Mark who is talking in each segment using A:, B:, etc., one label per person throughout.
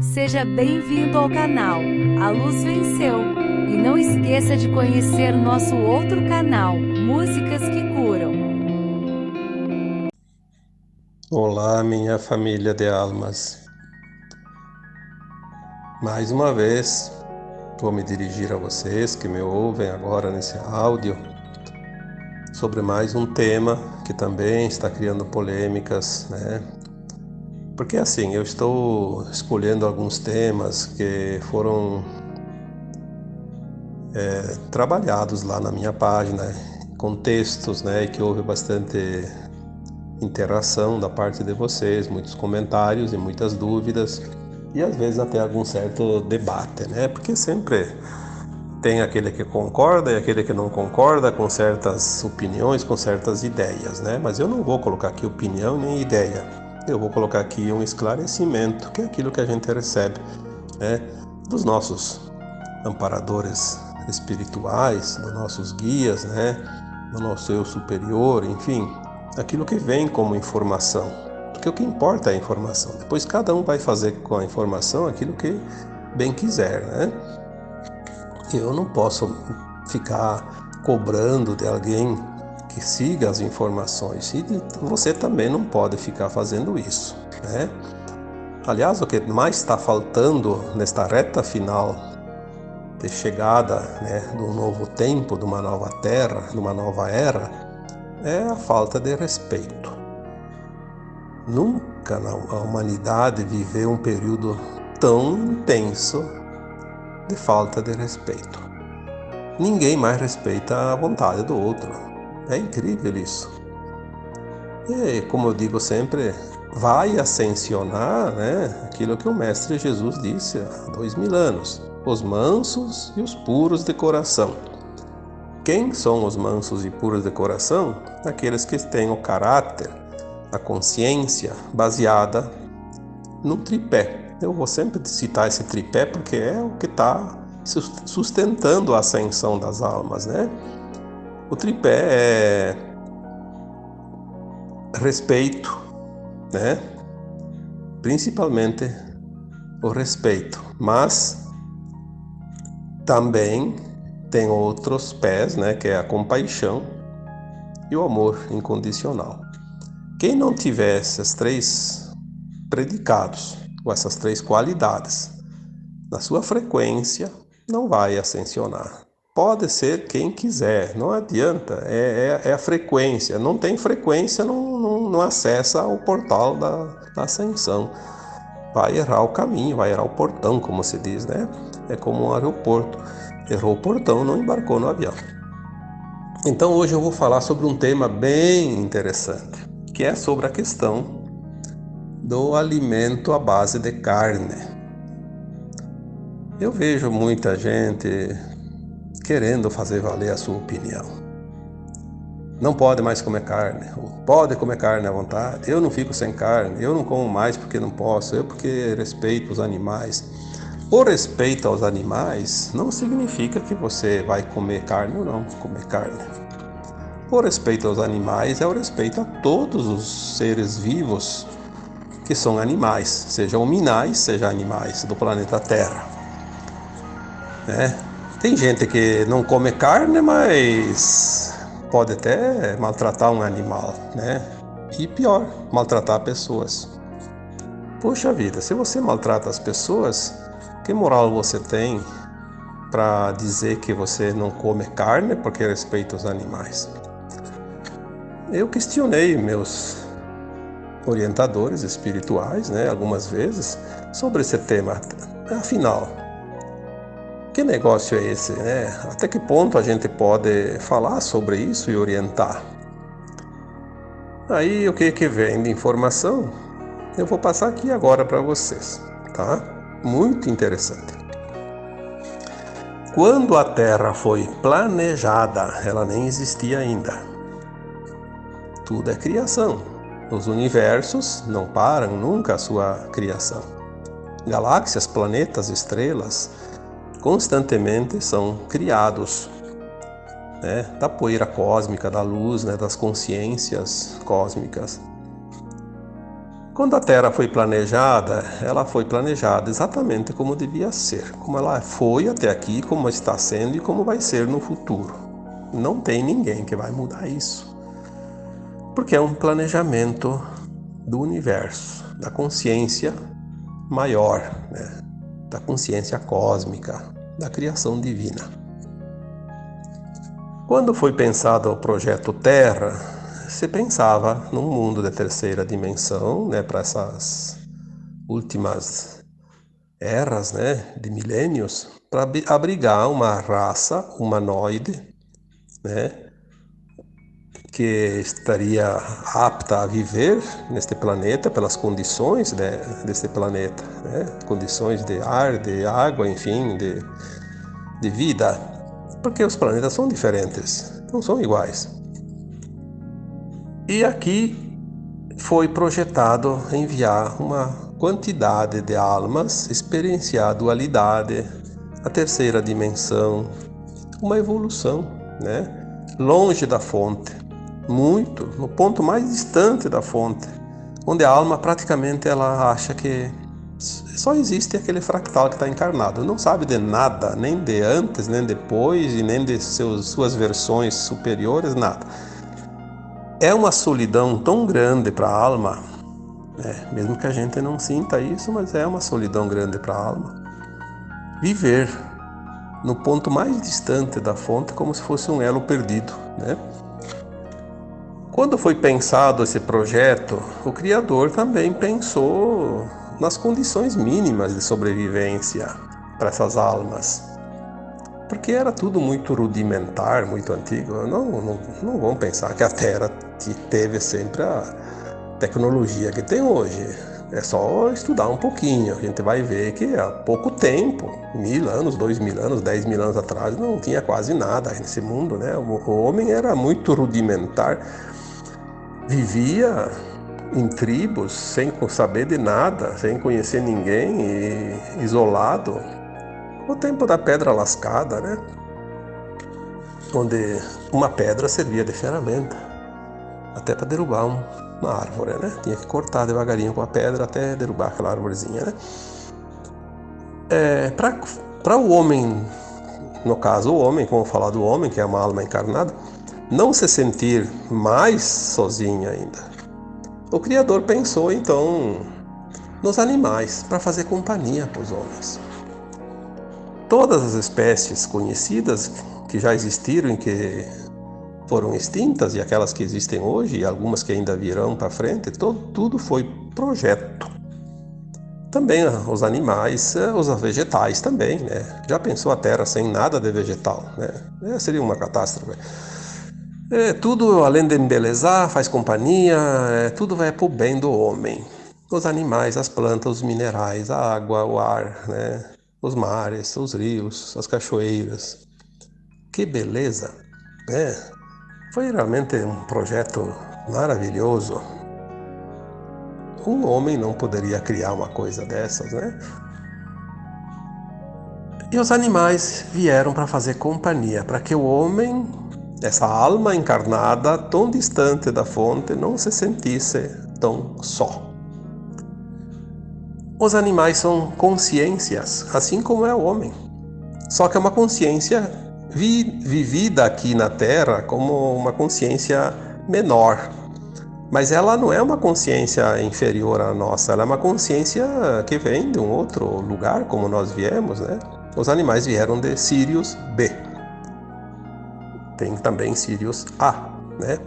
A: Seja bem-vindo ao canal A Luz Venceu. E não esqueça de conhecer nosso outro canal, Músicas que Curam.
B: Olá, minha família de almas. Mais uma vez, vou me dirigir a vocês que me ouvem agora nesse áudio sobre mais um tema que também está criando polêmicas, né? Porque assim, eu estou escolhendo alguns temas que foram trabalhados lá na minha página, com textos, né? E que houve bastante interação da parte de vocês, muitos comentários e muitas dúvidas e às vezes até algum certo debate, né? Porque sempre tem aquele que concorda e aquele que não concorda com certas opiniões, com certas ideias, né? Mas eu não vou colocar aqui opinião nem ideia. Eu vou colocar aqui um esclarecimento, que é aquilo que a gente recebe, né? Dos nossos amparadores espirituais, dos nossos guias, né? Do nosso eu superior, enfim, aquilo que vem como informação. Porque o que importa é a informação. Depois cada um vai fazer com a informação aquilo que bem quiser, né? Eu não posso ficar cobrando de alguém que siga as informações e você também não pode ficar fazendo isso, né? Aliás, o que mais está faltando nesta reta final de chegada, né, de um novo tempo, de uma nova terra, de uma nova era, é a falta de respeito. Nunca a humanidade viveu um período tão intenso de falta de respeito. Ninguém mais respeita a vontade do outro. É incrível isso. E, como eu digo sempre, vai ascensionar, né, aquilo que o Mestre Jesus disse há 2000 anos: os mansos e os puros de coração. Quem são os mansos e puros de coração? Aqueles que têm o caráter, a consciência baseada no tripé. Eu vou sempre citar esse tripé porque é o que está sustentando a ascensão das almas, né? O tripé é respeito, né? Principalmente o respeito, mas também tem outros pés, né? Que é a compaixão e o amor incondicional. Quem não tiver esses três predicados, ou essas três qualidades, na sua frequência, não vai ascensionar. Pode ser quem quiser, não adianta, é a frequência. Não tem frequência, não acessa o portal da ascensão. Vai errar o caminho, vai errar o portão, como se diz, né? É como um aeroporto. Errou o portão, não embarcou no avião. Então hoje eu vou falar sobre um tema bem interessante, que é sobre a questão do alimento à base de carne. Eu vejo muita gente querendo fazer valer a sua opinião. Não pode mais comer carne, ou pode comer carne à vontade. Eu não fico sem carne, eu não como mais porque não posso, eu porque respeito os animais. O respeito aos animais não significa que você vai comer carne ou não comer carne. O respeito aos animais é o respeito a todos os seres vivos que são animais, sejam minerais, sejam animais do planeta Terra, né? Tem gente que não come carne, mas pode até maltratar um animal, né? E pior, maltratar pessoas. Poxa vida, se você maltrata as pessoas, que moral você tem para dizer que você não come carne porque respeita os animais? Eu questionei meus orientadores espirituais, né, algumas vezes, sobre esse tema. Afinal, que negócio é esse, né? Até que ponto a gente pode falar sobre isso e orientar? Aí o que vem de informação, eu vou passar aqui agora para vocês, tá? Muito interessante. Quando a Terra foi planejada, ela nem existia ainda. Tudo é criação. Os universos não param nunca a sua criação. Galáxias, planetas, estrelas, constantemente são criados, né, da poeira cósmica, da luz, né, das consciências cósmicas. Quando a Terra foi planejada, ela foi planejada exatamente como devia ser, como ela foi até aqui, como está sendo e como vai ser no futuro. Não tem ninguém que vai mudar isso, porque é um planejamento do universo, da consciência maior, né? Da consciência cósmica, da criação divina. Quando foi pensado o projeto Terra, se pensava num mundo de terceira dimensão, né, para essas últimas eras, né, de milênios, para abrigar uma raça humanoide, né, que estaria apta a viver neste planeta pelas condições, né, deste planeta, né, condições de ar, de água, enfim, de vida, porque os planetas são diferentes, não são iguais. E aqui foi projetado enviar uma quantidade de almas, experienciar a dualidade, a terceira dimensão, uma evolução, né? Longe da fonte, muito, no ponto mais distante da fonte, onde a alma praticamente ela acha que só existe aquele fractal que está encarnado, não sabe de nada, nem de antes, nem depois, e nem de suas versões superiores, nada. É uma solidão tão grande para a alma, né? Mesmo que a gente não sinta isso, mas é uma solidão grande para a alma. Viver no ponto mais distante da fonte como se fosse um elo perdido, né? Quando foi pensado esse projeto, o Criador também pensou nas condições mínimas de sobrevivência para essas almas. Porque era tudo muito rudimentar, muito antigo. Não vão pensar que a Terra teve sempre a tecnologia que tem hoje. É só estudar um pouquinho. A gente vai ver que há pouco tempo, 1000 anos, 2000 anos, 10.000 anos atrás, não tinha quase nada nesse mundo, né? O homem era muito rudimentar. Vivia em tribos, sem saber de nada, sem conhecer ninguém e isolado. O tempo da pedra lascada, né? Onde uma pedra servia de ferramenta, até para derrubar uma árvore, né? Tinha que cortar devagarinho com a pedra até derrubar aquela árvorezinha, né? Para o homem, no caso o homem, como falar do homem, que é uma alma encarnada, não se sentir mais sozinho ainda, o Criador pensou então nos animais para fazer companhia para os homens. Todas as espécies conhecidas que já existiram e que foram extintas, e aquelas que existem hoje, e algumas que ainda virão para frente, tudo foi projeto. Também os animais, os vegetais também, né? Já pensou a Terra sem nada de vegetal, né? Seria uma catástrofe. Tudo, além de embelezar, faz companhia, tudo vai pro bem do homem. Os animais, as plantas, os minerais, a água, o ar, né? Os mares, os rios, as cachoeiras. Que beleza, né? Foi realmente um projeto maravilhoso. Um homem não poderia criar uma coisa dessas, né? E os animais vieram para fazer companhia, para que o homem, essa alma encarnada, tão distante da fonte, não se sentisse tão só. Os animais são consciências, assim como é o homem. Só que é uma consciência vivida aqui na Terra como uma consciência menor. Mas ela não é uma consciência inferior à nossa, ela é uma consciência que vem de um outro lugar, como nós viemos, né? Os animais vieram de Sirius B. Tem também Sirius A, né?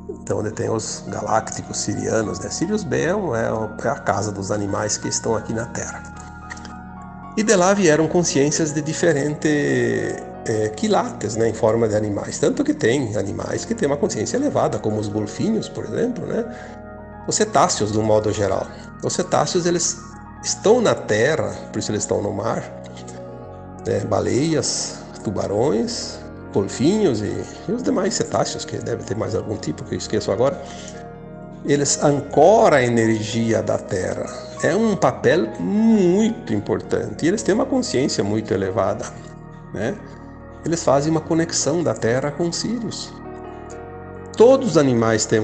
B: Então, onde tem os galácticos sirianos, né? Sirius B é a casa dos animais que estão aqui na Terra. E de lá vieram consciências de diferentes quilates, né, em forma de animais. Tanto que tem animais que têm uma consciência elevada, como os golfinhos, por exemplo, né? Os cetáceos, de um modo geral. Os cetáceos, eles estão na terra, por isso eles estão no mar. Baleias, tubarões, golfinhos e os demais cetáceos, que deve ter mais algum tipo que eu esqueço agora. Eles ancoram a energia da terra. É um papel muito importante. E eles têm uma consciência muito elevada, né? Eles fazem uma conexão da Terra com Sirius. Todos os animais têm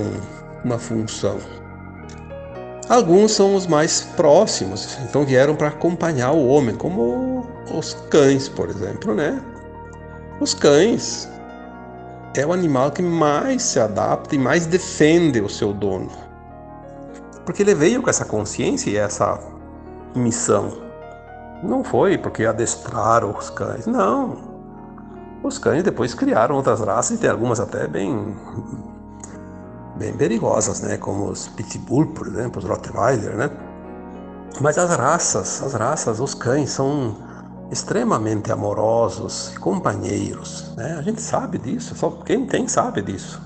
B: uma função. Alguns são os mais próximos, então vieram para acompanhar o homem, como os cães, por exemplo, né? Os cães é o animal que mais se adapta e mais defende o seu dono, porque ele veio com essa consciência e essa missão. Não foi porque adestraram os cães, não. Os cães depois criaram outras raças e tem algumas até bem perigosas, né? Como os Pitbull, por exemplo, os Rottweiler, né? Mas as raças, os cães são extremamente amorosos e companheiros, né? A gente sabe disso, só quem tem sabe disso.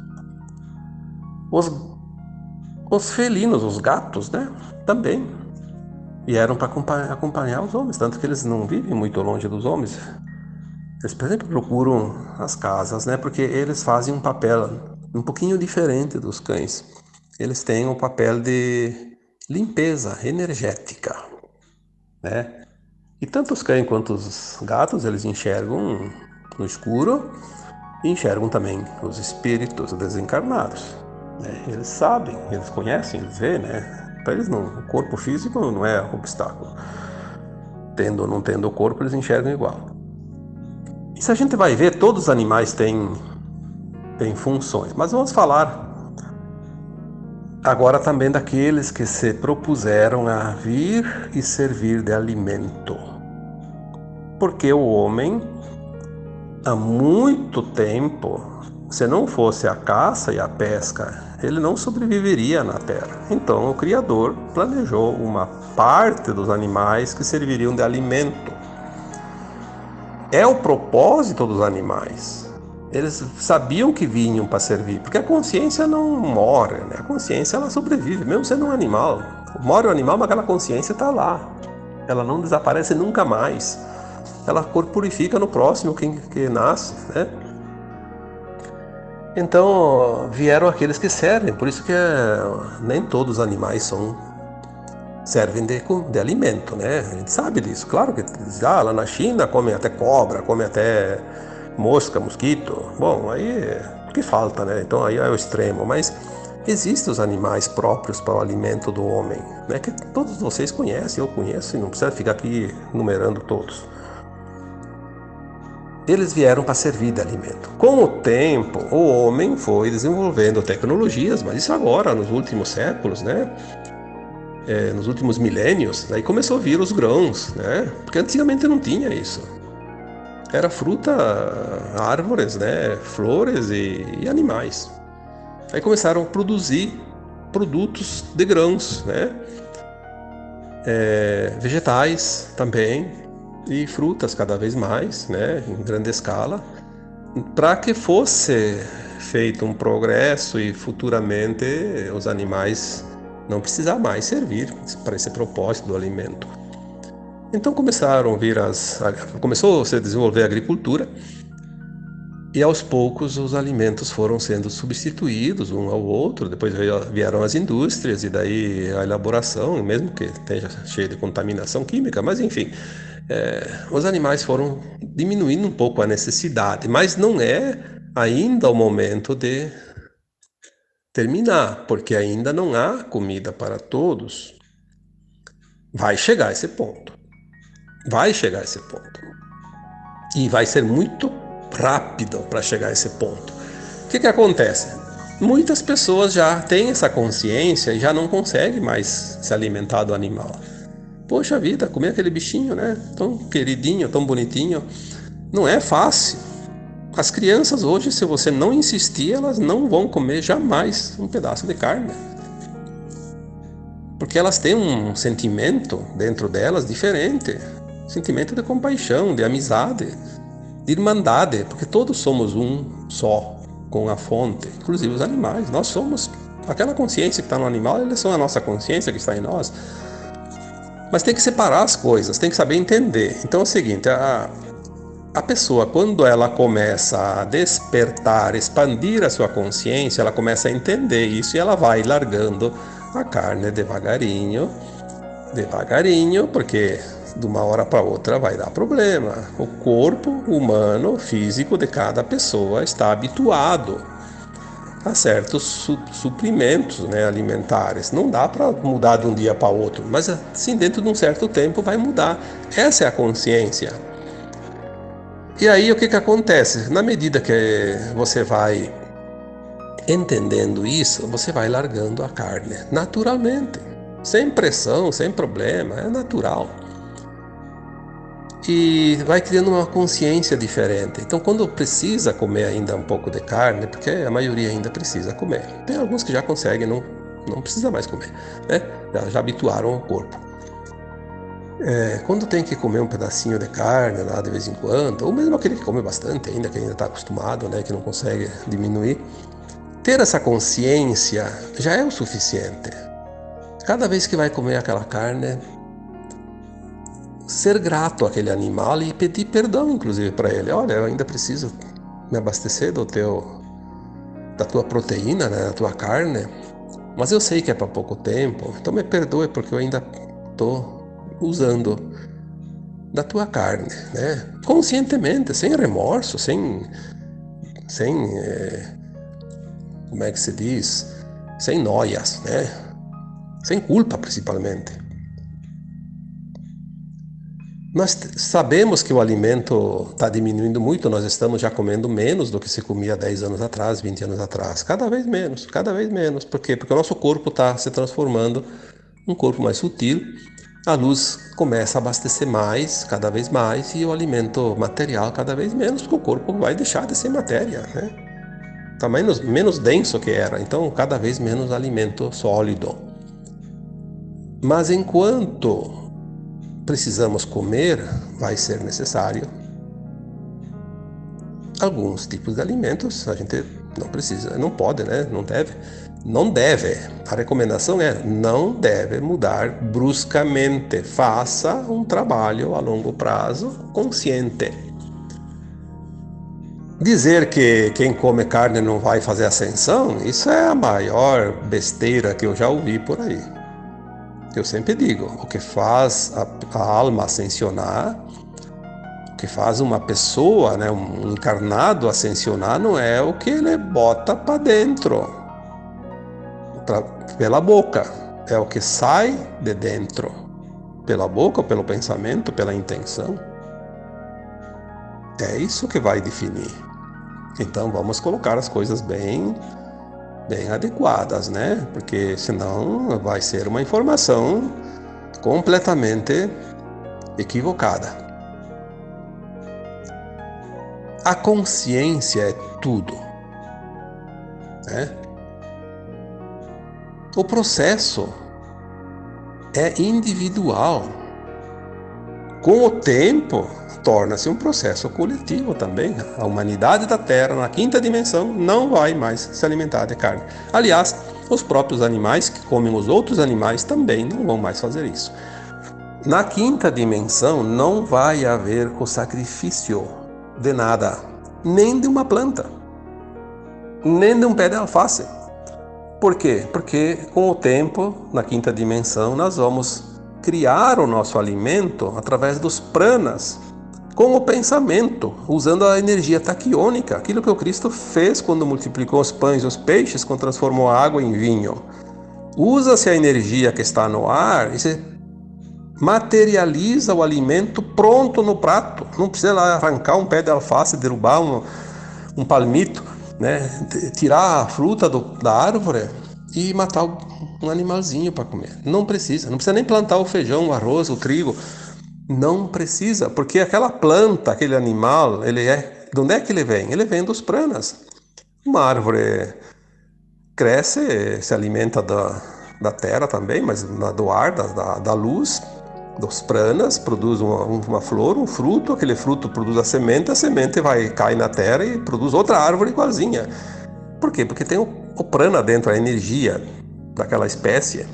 B: Os, os felinos, os gatos, né? Também vieram para acompanhar os homens, tanto que eles não vivem muito longe dos homens. Eles, por exemplo, procuram as casas, né? Porque eles fazem um papel um pouquinho diferente dos cães. Eles têm o papel de limpeza energética, né? E tanto os cães quanto os gatos, eles enxergam no escuro e enxergam também os espíritos desencarnados, né? Eles sabem, eles conhecem, eles veem, né? Para eles não, o corpo físico não é obstáculo. Tendo ou não tendo o corpo, eles enxergam igual. E se a gente vai ver, todos os animais têm funções, mas vamos falar agora também daqueles que se propuseram a vir e servir de alimento. Porque o homem, há muito tempo, se não fosse a caça e a pesca, ele não sobreviveria na Terra. Então o Criador planejou uma parte dos animais que serviriam de alimento. É o propósito dos animais. Eles sabiam que vinham para servir, porque a consciência não morre, né? A consciência ela sobrevive, mesmo sendo um animal. Morre o animal, mas aquela consciência está lá. Ela não desaparece nunca mais. Ela corporifica no próximo que nasce, né? Então vieram aqueles que servem, por isso que nem todos os animais servem de alimento, né? A gente sabe disso. Claro que lá na China comem até cobra, comem até mosca, mosquito. Bom, aí o que falta, né? Então aí é o extremo. Mas existem os animais próprios para o alimento do homem, né? Que todos vocês conhecem, eu conheço, e não precisa ficar aqui numerando todos. Eles vieram para servir de alimento. Com o tempo, o homem foi desenvolvendo tecnologias, mas isso agora, nos últimos séculos, né? Nos últimos milênios, aí começou a vir os grãos, né? Porque antigamente não tinha isso. Era fruta, árvores, né? Flores e animais. Aí começaram a produzir produtos de grãos, né? Vegetais também e frutas cada vez mais, né? Em grande escala, para que fosse feito um progresso e futuramente os animais não precisar mais servir para esse propósito do alimento. Então começou a se desenvolver a agricultura e aos poucos os alimentos foram sendo substituídos um ao outro. Depois vieram as indústrias e daí a elaboração, mesmo que esteja cheia de contaminação química, mas enfim, os animais foram diminuindo um pouco a necessidade, mas não é ainda o momento de terminar, porque ainda não há comida para todos. Vai chegar esse ponto. Vai chegar esse ponto. E vai ser muito rápido para chegar a esse ponto. O que acontece? Muitas pessoas já têm essa consciência e já não conseguem mais se alimentar do animal. Poxa vida, comer aquele bichinho, né? Tão queridinho, tão bonitinho. Não é fácil. As crianças hoje, se você não insistir, elas não vão comer jamais um pedaço de carne. Porque elas têm um sentimento dentro delas diferente. Sentimento de compaixão, de amizade, de irmandade. Porque todos somos um só com a fonte. Inclusive os animais. Nós somos... Aquela consciência que está no animal, eles são a nossa consciência que está em nós. Mas tem que separar as coisas, tem que saber entender. Então é o seguinte, a pessoa, quando ela começa a despertar, expandir a sua consciência, ela começa a entender isso e ela vai largando a carne devagarinho, porque de uma hora para outra vai dar problema. O corpo humano, físico de cada pessoa está habituado a certos suprimentos, né, alimentares. Não dá para mudar de um dia para outro, mas assim, dentro de um certo tempo vai mudar. Essa é a consciência. E aí o que acontece? Na medida que você vai entendendo isso, você vai largando a carne naturalmente, sem pressão, sem problema, é natural. E vai criando uma consciência diferente. Então, quando precisa comer ainda um pouco de carne, porque a maioria ainda precisa comer, tem alguns que já conseguem, não precisa mais comer, né? Já habituaram o corpo. Quando tem que comer um pedacinho de carne lá de vez em quando, ou mesmo aquele que come bastante ainda, que ainda está acostumado, né, que não consegue diminuir, ter essa consciência já é o suficiente. Cada vez que vai comer aquela carne, ser grato àquele animal e pedir perdão, inclusive, para ele. Olha, eu ainda preciso me abastecer da tua proteína, né, da tua carne, mas eu sei que é para pouco tempo, então me perdoe porque eu ainda estou usando da tua carne, né? Conscientemente, sem remorso, sem como é que se diz? Sem noias, né? Sem culpa, principalmente. Nós sabemos que o alimento está diminuindo muito, nós estamos já comendo menos do que se comia 10 anos atrás, 20 anos atrás. Cada vez menos, cada vez menos. Por quê? Porque o nosso corpo está se transformando em um corpo mais sutil. A luz começa a abastecer mais, cada vez mais, e o alimento material cada vez menos, porque o corpo vai deixar de ser matéria, né? Está menos denso que era, então cada vez menos alimento sólido. Mas enquanto precisamos comer, vai ser necessário alguns tipos de alimentos. A gente não precisa, não pode, né? Não deve. A recomendação é não deve mudar bruscamente. Faça um trabalho a longo prazo consciente. Dizer que quem come carne não vai fazer ascensão, isso é a maior besteira que eu já ouvi por aí. Eu sempre digo, o que faz a alma ascensionar, o que faz uma pessoa, né, um encarnado ascensionar, não é o que ele bota para dentro, pela boca, é o que sai de dentro, pela boca, pelo pensamento, pela intenção. É isso que vai definir. Então vamos colocar as coisas bem adequadas, né? Porque senão vai ser uma informação completamente equivocada. A consciência é tudo, né? O processo é individual. Com o tempo, torna-se um processo coletivo também. A humanidade da Terra, na quinta dimensão, não vai mais se alimentar de carne. Aliás, os próprios animais que comem os outros animais também não vão mais fazer isso. Na quinta dimensão não vai haver o sacrifício de nada, nem de uma planta, nem de um pé de alface. Por quê? Porque com o tempo, na quinta dimensão, nós vamos criar o nosso alimento através dos pranas, com o pensamento, usando a energia taquiônica, aquilo que o Cristo fez quando multiplicou os pães e os peixes, quando transformou a água em vinho. Usa-se a energia que está no ar e se materializa o alimento pronto no prato. Não precisa lá arrancar um pé de alface, derrubar um palmito, né? Tirar a fruta da árvore e matar um animalzinho para comer. Não precisa nem plantar o feijão, o arroz, o trigo. Não precisa, porque aquela planta, aquele animal, de onde é que ele vem? Ele vem dos pranas. Uma árvore cresce, se alimenta da terra também, mas do ar, da luz, dos pranas, produz uma flor, um fruto, aquele fruto produz a semente cai na terra e produz outra árvore igualzinha. Por quê? Porque tem o prana dentro, a energia daquela espécie.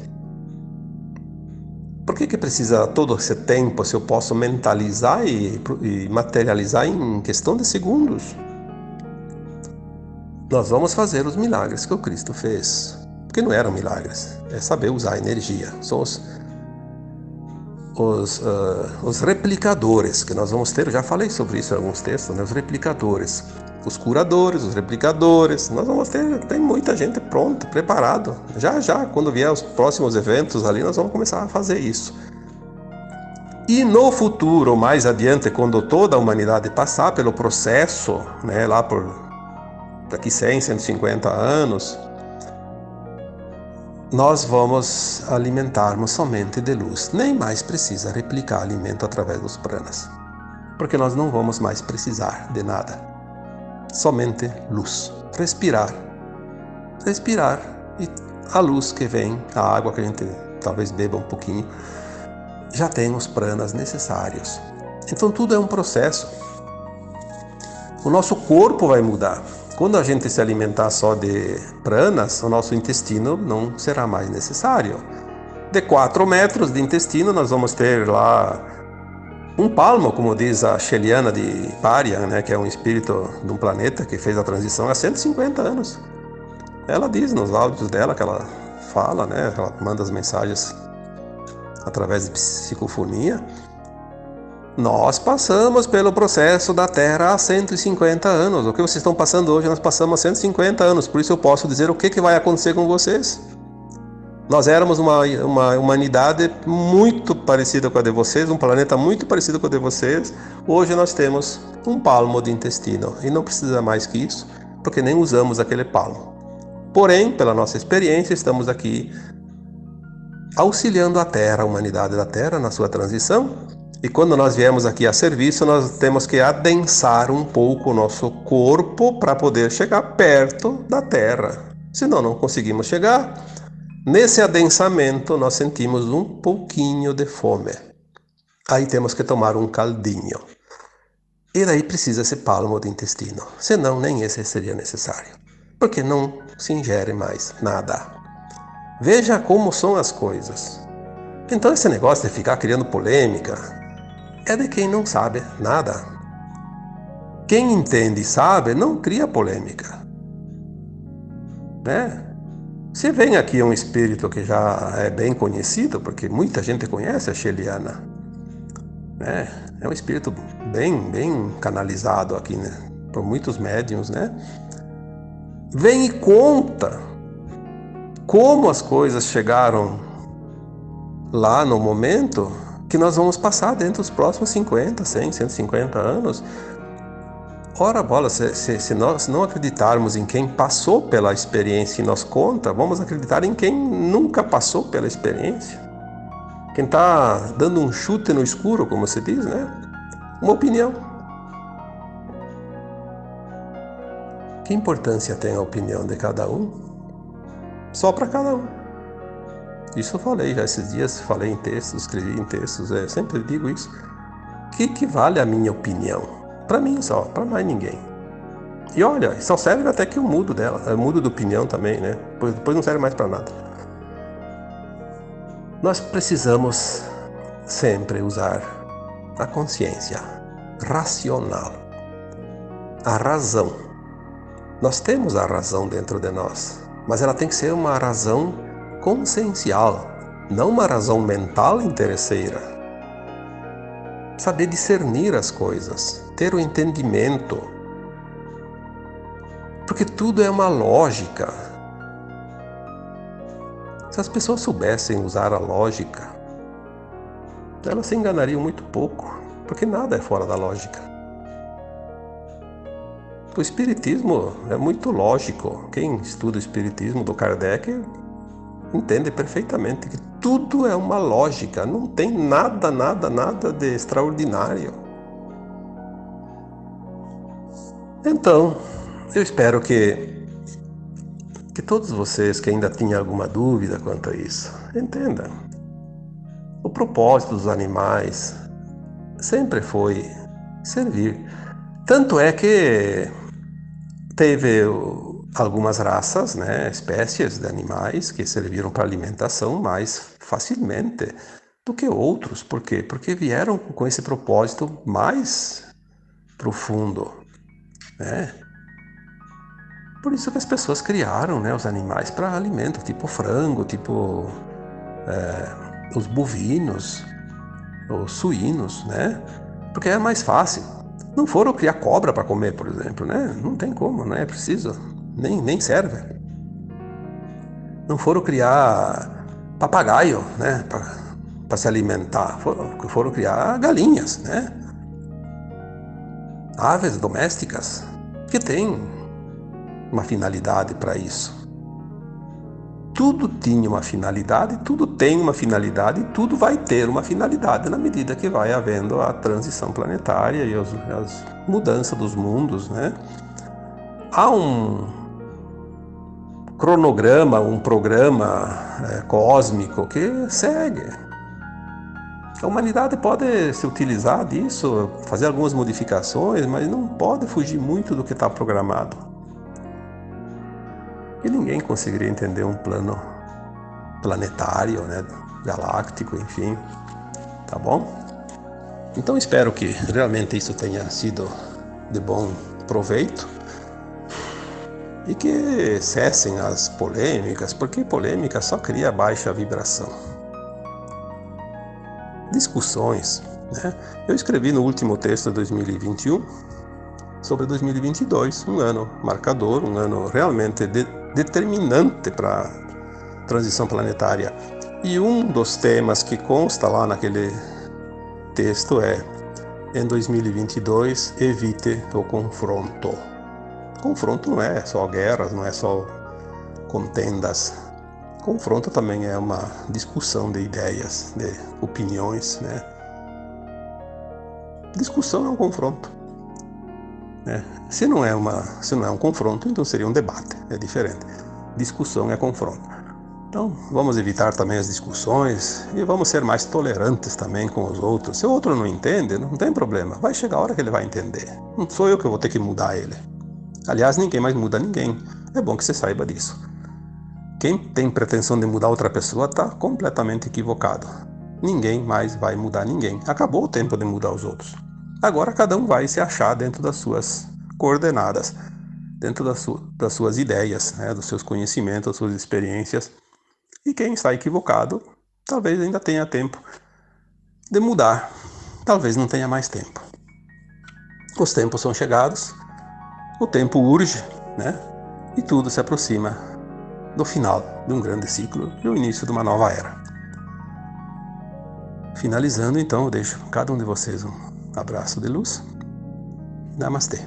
B: Por que precisa todo esse tempo se eu posso mentalizar e materializar em questão de segundos? Nós vamos fazer os milagres que o Cristo fez. Porque não eram milagres, é saber usar a energia. São os replicadores que nós vamos ter. Eu já falei sobre isso em alguns textos, né? Os replicadores. os curadores, os replicadores. Nós vamos tem muita gente pronta, preparado. Já, quando vier os próximos eventos ali, nós vamos começar a fazer isso. E no futuro, mais adiante, quando toda a humanidade passar pelo processo, né, lá por daqui 100, 150 anos, nós vamos alimentarmos somente de luz. Nem mais precisa replicar alimento através dos pranas, porque nós não vamos mais precisar de nada. Somente luz. Respirar e a luz que vem, a água que a gente talvez beba um pouquinho, já tem os pranas necessários. Então tudo é um processo. O nosso corpo vai mudar. Quando a gente se alimentar só de pranas, o nosso intestino não será mais necessário. De 4 metros de intestino, nós vamos ter lá um palmo, como diz a Sheliana de Parian, né, que é um espírito de um planeta que fez a transição há 150 anos. Ela diz nos áudios dela, que ela fala, né, ela manda as mensagens através de psicofonia. Nós passamos pelo processo da Terra há 150 anos. O que vocês estão passando hoje, nós passamos há 150 anos. Por isso eu posso dizer o que vai acontecer com vocês. Nós éramos uma humanidade muito parecida com a de vocês, um planeta muito parecido com o de vocês. Hoje nós temos um palmo de intestino e não precisa mais que isso, porque nem usamos aquele palmo. Porém, pela nossa experiência, estamos aqui auxiliando a Terra, a humanidade da Terra, na sua transição. E quando nós viemos aqui a serviço, nós temos que adensar um pouco o nosso corpo para poder chegar perto da Terra. Senão não conseguimos chegar. Nesse adensamento, nós sentimos um pouquinho de fome. Aí temos que tomar um caldinho. E daí precisa esse palmo de intestino. Senão nem esse seria necessário. Porque não se ingere mais nada. Veja como são as coisas. Então esse negócio de ficar criando polêmica é de quem não sabe nada. Quem entende e sabe não cria polêmica. Né? Se vem aqui um espírito que já é bem conhecido, porque muita gente conhece a Sheliana, né? É um espírito bem canalizado aqui, né? Por muitos médiuns, né? Vem e conta como as coisas chegaram lá no momento que nós vamos passar dentro dos próximos 50, 100, 150 anos. Ora bola, se nós não acreditarmos em quem passou pela experiência e nos conta, vamos acreditar em quem nunca passou pela experiência. Quem está dando um chute no escuro, como se diz, né? Uma opinião. Que importância tem a opinião de cada um? Só para cada um. Isso eu falei já esses dias, falei em textos, escrevi em textos, sempre digo isso. Que vale a minha opinião? Para mim só, para mais ninguém. E olha, só serve até que eu mudo dela, eu mudo de opinião também, né? Depois não serve mais para nada. Nós precisamos sempre usar a consciência racional, a razão. Nós temos a razão dentro de nós, mas ela tem que ser uma razão consciencial, não uma razão mental interesseira. Saber discernir as coisas, ter o entendimento, porque tudo é uma lógica. Se as pessoas soubessem usar a lógica, elas se enganariam muito pouco, porque nada é fora da lógica. O espiritismo é muito lógico. Quem estuda o espiritismo do Kardec entende perfeitamente que tudo é uma lógica, não tem nada de extraordinário. Então, eu espero que todos vocês que ainda tinham alguma dúvida quanto a isso, entendam. O propósito dos animais sempre foi servir. Tanto é que teve algumas raças, né, espécies de animais que serviram para alimentação mais facilmente do que outros. Por quê? Porque vieram com esse propósito mais profundo, né? Por isso que as pessoas criaram, né, os animais para alimento, tipo frango, tipo os bovinos, os suínos, né? Porque é mais fácil. Não foram criar cobra para comer, por exemplo, né? Não tem como, não é preciso, nem serve. Não foram criar papagaio, né? Para se alimentar. Foram criar galinhas, né? Aves domésticas, que tem uma finalidade para isso. Tudo tinha uma finalidade, tudo tem uma finalidade, e tudo vai ter uma finalidade na medida que vai havendo a transição planetária e as mudanças dos mundos, né? Há um cronograma, um programa cósmico que segue. A humanidade pode se utilizar disso, fazer algumas modificações, mas não pode fugir muito do que está programado. E ninguém conseguiria entender um plano planetário, né, galáctico, enfim, tá bom? Então espero que realmente isso tenha sido de bom proveito e que cessem as polêmicas, porque polêmica só cria baixa vibração. Discussões, né? Eu escrevi no último texto de 2021 sobre 2022, um ano marcador, um ano realmente determinante para a transição planetária. E um dos temas que consta lá naquele texto é: em 2022, evite o confronto. Confronto não é só guerras, não é só contendas. Confronto também é uma discussão de ideias, de opiniões, né? Discussão é um confronto, né? Se não é um confronto, então seria um debate, é diferente. Discussão é confronto. Então, vamos evitar também as discussões e vamos ser mais tolerantes também com os outros. Se o outro não entende, não tem problema. Vai chegar a hora que ele vai entender. Não sou eu que vou ter que mudar ele. Aliás, ninguém mais muda ninguém. É bom que você saiba disso. Quem tem pretensão de mudar outra pessoa está completamente equivocado. Ninguém mais vai mudar ninguém. Acabou o tempo de mudar os outros. Agora cada um vai se achar dentro das suas coordenadas, dentro das suas ideias, né, dos seus conhecimentos, das suas experiências. E quem está equivocado, talvez ainda tenha tempo de mudar, talvez não tenha mais tempo. Os tempos são chegados, o tempo urge, né? E tudo se aproxima do final de um grande ciclo e o início de uma nova era. Finalizando, então, eu deixo cada um de vocês um abraço de luz. Namastê.